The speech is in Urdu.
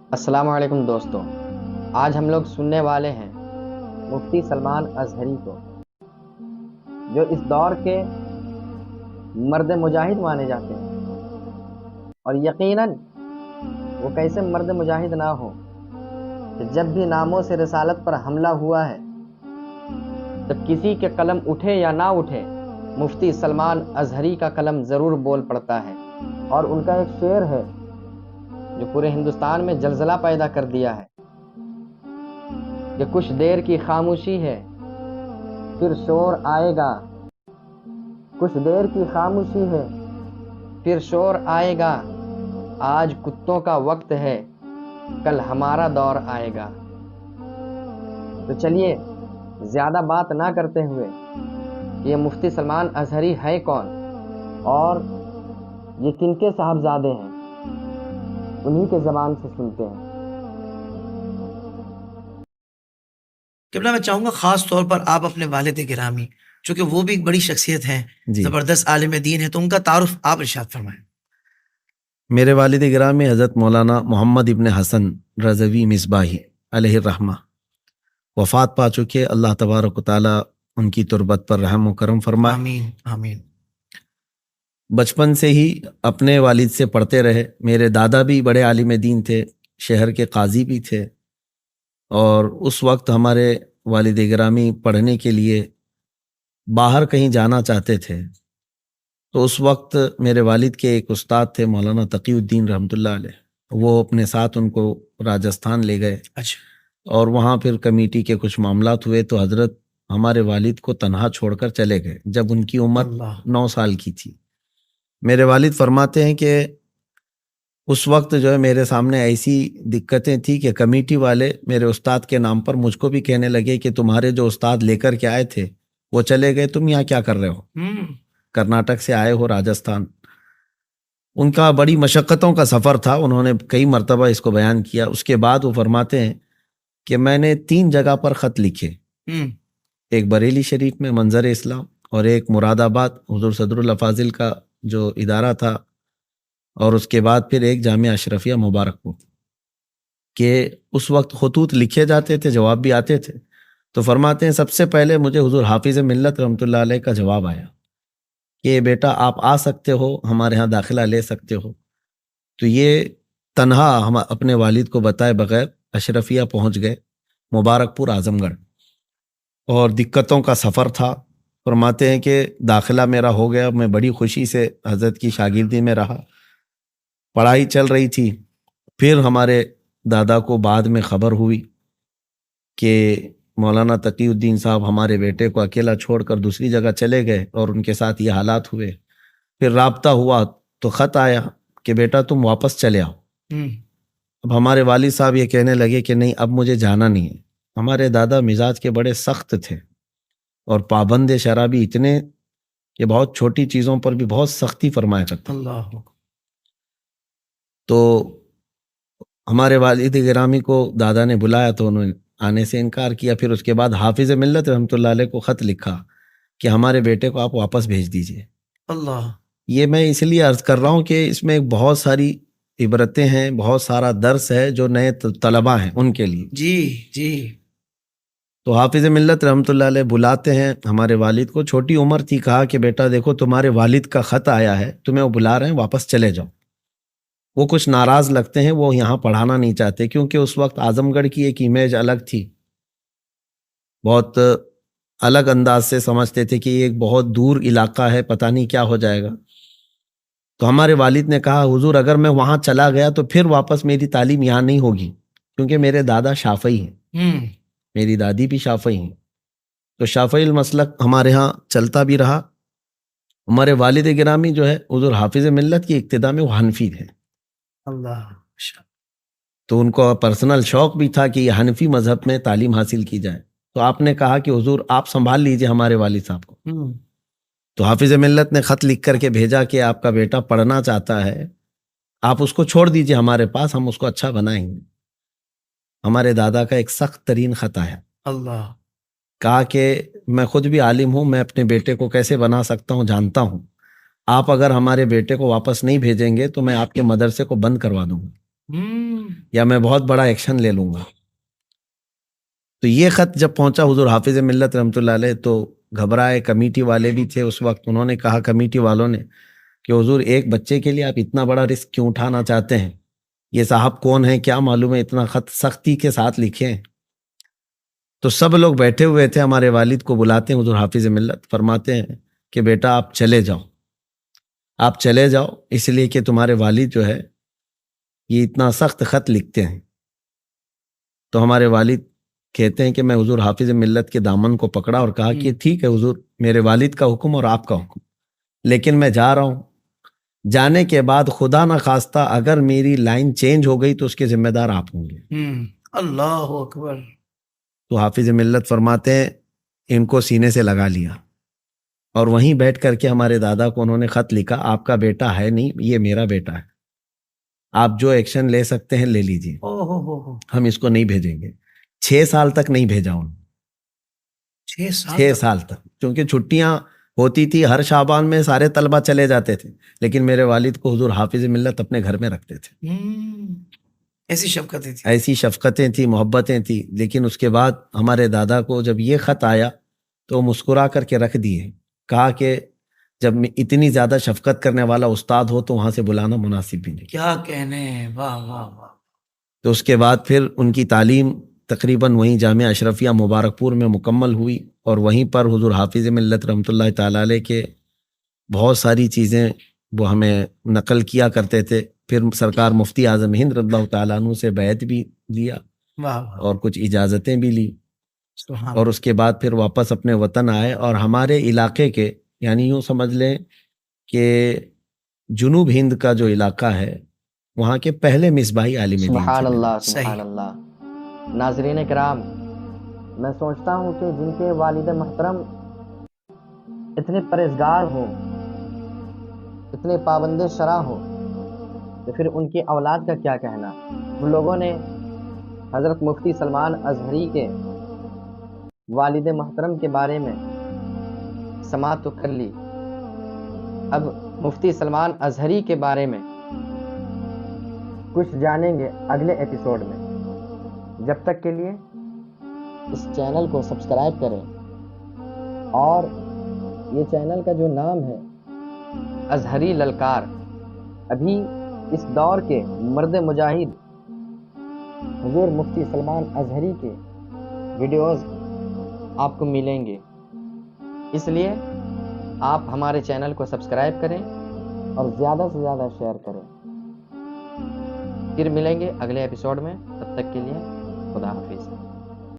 السلام علیکم دوستوں، آج ہم لوگ سننے والے ہیں مفتی سلمان ازہری کو، جو اس دور کے مرد مجاہد مانے جاتے ہیں۔ اور یقیناً وہ کیسے مرد مجاہد نہ ہو کہ جب بھی ناموں سے رسالت پر حملہ ہوا ہے تو کسی کے قلم اٹھے یا نہ اٹھے، مفتی سلمان ازہری کا قلم ضرور بول پڑتا ہے۔ اور ان کا ایک شعر ہے جو پورے ہندوستان میں زلزلہ پیدا کر دیا ہے کہ کچھ دیر کی خاموشی ہے پھر شور آئے گا، کچھ دیر کی خاموشی ہے پھر شور آئے گا، آج کتوں کا وقت ہے کل ہمارا دور آئے گا۔ تو چلیے زیادہ بات نہ کرتے ہوئے کہ یہ مفتی سلمان ازہری ہے کون اور یہ کن کے صاحبزادے ہیں، انہی کے زبان سے سنتے ہیں۔ قبلہ میں چاہوں گا خاص طور پر آپ اپنے والد گرامی، چونکہ وہ بھی ایک بڑی شخصیت ہیں، زبردست عالم دین ہے، تو ان کا تعارف آپ ارشاد فرمائیں۔ میرے والد گرامی حضرت مولانا محمد ابن حسن رضوی مصباحی علیہ الرحمہ وفات پا چکے، اللہ تبارک و تعالیٰ ان کی تربت پر رحم و کرم فرمائے۔ آمین آمین۔ بچپن سے ہی اپنے والد سے پڑھتے رہے۔ میرے دادا بھی بڑے عالم دین تھے، شہر کے قاضی بھی تھے، اور اس وقت ہمارے والد گرامی پڑھنے کے لیے باہر کہیں جانا چاہتے تھے، تو اس وقت میرے والد کے ایک استاد تھے مولانا تقی الدین رحمۃ اللہ علیہ، وہ اپنے ساتھ ان کو راجستھان لے گئے۔ اچھا۔ اور وہاں پھر کمیٹی کے کچھ معاملات ہوئے تو حضرت ہمارے والد کو تنہا چھوڑ کر چلے گئے جب ان کی عمر 9 سال کی تھی۔ میرے والد فرماتے ہیں کہ اس وقت جو ہے میرے سامنے ایسی دقتیں تھیں کہ کمیٹی والے میرے استاد کے نام پر مجھ کو بھی کہنے لگے کہ تمہارے جو استاد لے کر کے آئے تھے وہ چلے گئے، تم یہاں کیا کر رہے ہو؟ کرناٹک سے آئے ہو راجستھان۔ ان کا بڑی مشقتوں کا سفر تھا، انہوں نے کئی مرتبہ اس کو بیان کیا۔ اس کے بعد وہ فرماتے ہیں کہ میں نے 3 جگہ پر خط لکھے، ایک بریلی شریف میں منظر اسلام، اور ایک مراد آباد حضور صدر الافاضل کا جو ادارہ تھا، اور اس کے بعد پھر ایک جامعہ اشرفیہ مبارک پور، کہ اس وقت خطوط لکھے جاتے تھے، جواب بھی آتے تھے۔ تو فرماتے ہیں سب سے پہلے مجھے حضور حافظ ملت رحمۃ اللہ علیہ کا جواب آیا کہ بیٹا آپ آ سکتے ہو، ہمارے ہاں داخلہ لے سکتے ہو۔ تو یہ تنہا ہم اپنے والد کو بتائے بغیر اشرفیہ پہنچ گئے، مبارک پور اعظم گڑھ، اور دقتوں کا سفر تھا۔ فرماتے ہیں کہ داخلہ میرا ہو گیا، میں بڑی خوشی سے حضرت کی شاگردی میں رہا، پڑھائی چل رہی تھی۔ پھر ہمارے دادا کو بعد میں خبر ہوئی کہ مولانا تقی الدین صاحب ہمارے بیٹے کو اکیلا چھوڑ کر دوسری جگہ چلے گئے، اور ان کے ساتھ یہ حالات ہوئے۔ پھر رابطہ ہوا تو خط آیا کہ بیٹا تم واپس چلے آؤ۔ اب ہمارے والد صاحب یہ کہنے لگے کہ نہیں، اب مجھے جانا نہیں ہے۔ ہمارے دادا مزاج کے بڑے سخت تھے اور پابند شرابی اتنے کہ بہت چھوٹی چیزوں پر بھی بہت سختی فرمایا کرتے۔ اللہ۔ تو ہمارے والد گرامی کو دادا نے بلایا تو انہوں نے آنے سے انکار کیا۔ پھر اس کے بعد حافظ ملت رحمۃ اللہ علیہ کو خط لکھا کہ ہمارے بیٹے کو آپ واپس بھیج دیجئے۔ اللہ۔ یہ میں اس لیے عرض کر رہا ہوں کہ اس میں بہت ساری عبرتیں ہیں، بہت سارا درس ہے جو نئے طلباء ہیں ان کے لیے۔ جی جی۔ تو حافظ ملت رحمۃ اللہ علیہ بلاتے ہیں ہمارے والد کو، چھوٹی عمر تھی، کہا کہ بیٹا دیکھو تمہارے والد کا خط آیا ہے، تمہیں وہ بلا رہے ہیں، واپس چلے جاؤ۔ وہ کچھ ناراض لگتے ہیں، وہ یہاں پڑھانا نہیں چاہتے، کیونکہ اس وقت اعظم گڑھ کی ایک امیج الگ تھی، بہت الگ انداز سے سمجھتے تھے کہ یہ ایک بہت دور علاقہ ہے، پتہ نہیں کیا ہو جائے گا۔ تو ہمارے والد نے کہا حضور اگر میں وہاں چلا گیا تو پھر واپس میری تعلیم یہاں نہیں ہوگی، کیونکہ میرے دادا شافعی ہیں، میری دادی بھی شافعی ہیں، تو شافعی المسلک ہمارے ہاں چلتا بھی رہا۔ ہمارے والد گرامی جو ہے حضور حافظ ملت کی ابتدا میں وہ حنفی تھے۔ اللہ۔ تو ان کو پرسنل شوق بھی تھا کہ یہ حنفی مذہب میں تعلیم حاصل کی جائے۔ تو آپ نے کہا کہ حضور آپ سنبھال لیجئے ہمارے والد صاحب کو۔ تو حافظ ملت نے خط لکھ کر کے بھیجا کہ آپ کا بیٹا پڑھنا چاہتا ہے، آپ اس کو چھوڑ دیجئے ہمارے پاس، ہم اس کو اچھا بنائیں گے۔ ہمارے دادا کا ایک سخت ترین خط آیا، اللہ۔ کہا کہ میں خود بھی عالم ہوں، میں اپنے بیٹے کو کیسے بنا سکتا ہوں جانتا ہوں، آپ اگر ہمارے بیٹے کو واپس نہیں بھیجیں گے تو میں آپ کے مدرسے کو بند کروا دوں گا۔ یا میں بہت بڑا ایکشن لے لوں گا. تو یہ خط جب پہنچا حضور حافظ ملت رحمۃ اللہ علیہ تو گھبرائے. کمیٹی والے بھی تھے اس وقت. انہوں نے کہا کمیٹی والوں نے کہ حضور ایک بچے کے لیے آپ اتنا بڑا رسک کیوں اٹھانا چاہتے ہیں؟ یہ صاحب کون ہیں کیا معلوم ہے اتنا خط سختی کے ساتھ لکھے ہیں. تو سب لوگ بیٹھے ہوئے تھے. ہمارے والد کو بلاتے ہیں حضور حافظ ملت, فرماتے ہیں کہ بیٹا آپ چلے جاؤ, آپ چلے جاؤ, اس لیے کہ تمہارے والد جو ہے یہ اتنا سخت خط لکھتے ہیں. تو ہمارے والد کہتے ہیں کہ میں حضور حافظ ملت کے دامن کو پکڑا اور کہا کہ ٹھیک ہے حضور, میرے والد کا حکم اور آپ کا حکم, لیکن میں جا رہا ہوں. جانے کے بعد خدا نہ خواستہ اگر میری لائن چینج ہو گئی تو اس کے ذمہ دار آپ ہوں گے. اللہ اکبر. تو حافظ ملت فرماتے ہیں ان کو سینے سے لگا لیا اور وہیں بیٹھ کر کے ہمارے دادا کو انہوں نے خط لکھا, آپ کا بیٹا ہے نہیں, یہ میرا بیٹا ہے, آپ جو ایکشن لے سکتے ہیں لے لیجیے, ہم اس کو نہیں بھیجیں گے. 6 سال تک نہیں بھیجا ان. 6 سال تک, کیونکہ چھٹیاں ہوتی تھی ہر شعبان میں سارے طلبہ چلے جاتے تھے, لیکن میرے والد کو حضور حافظ ملت اپنے گھر میں رکھتے تھے. ایسی شفقتیں تھیں, ایسی شفقتیں تھیں, محبتیں تھیں. لیکن اس کے بعد ہمارے دادا کو جب یہ خط آیا تو مسکرا کر کے رکھ دیے. کہا کہ جب اتنی زیادہ شفقت کرنے والا استاد ہو تو وہاں سے بلانا مناسب بھی نہیں. کیا کہنے, واہ واہ واہ. تو اس کے بعد پھر ان کی تعلیم تقریباً وہیں جامعہ اشرفیہ مبارک پور میں مکمل ہوئی اور وہیں پر حضور حافظ ملت رحمۃ اللہ تعالی علیہ کے بہت ساری چیزیں وہ ہمیں نقل کیا کرتے تھے. پھر سرکار مفتی اعظم ہند رضی اللہ تعالیٰ عنہ سے بیعت بھی لیا اور کچھ اجازتیں بھی لی, اور اس کے بعد پھر واپس اپنے وطن آئے. اور ہمارے علاقے کے یعنی یوں سمجھ لیں کہ جنوب ہند کا جو علاقہ ہے وہاں کے پہلے مصباحی عالم دین. سبحان اللہ, سبحان اللہ. ناظرین کرام, میں سوچتا ہوں کہ جن کے والد محترم اتنے پرہیزگار ہوں, اتنے پابند شرع ہوں, تو پھر ان کی اولاد کا کیا کہنا. ان لوگوں نے حضرت مفتی سلمان ازہری کے والد محترم کے بارے میں سماعت تو کر لی, اب مفتی سلمان ازہری کے بارے میں کچھ جانیں گے اگلے ایپیسوڈ میں. جب تک کے لیے اس چینل کو سبسکرائب کریں, اور یہ چینل کا جو نام ہے ازہری للکار, ابھی اس دور کے مرد مجاہد حضور مفتی سلمان ازہری کے ویڈیوز آپ کو ملیں گے. اس لیے آپ ہمارے چینل کو سبسکرائب کریں اور زیادہ سے زیادہ شیئر کریں. پھر ملیں گے اگلے ایپیسوڈ میں, تب تک کے لیے خدا حافظ.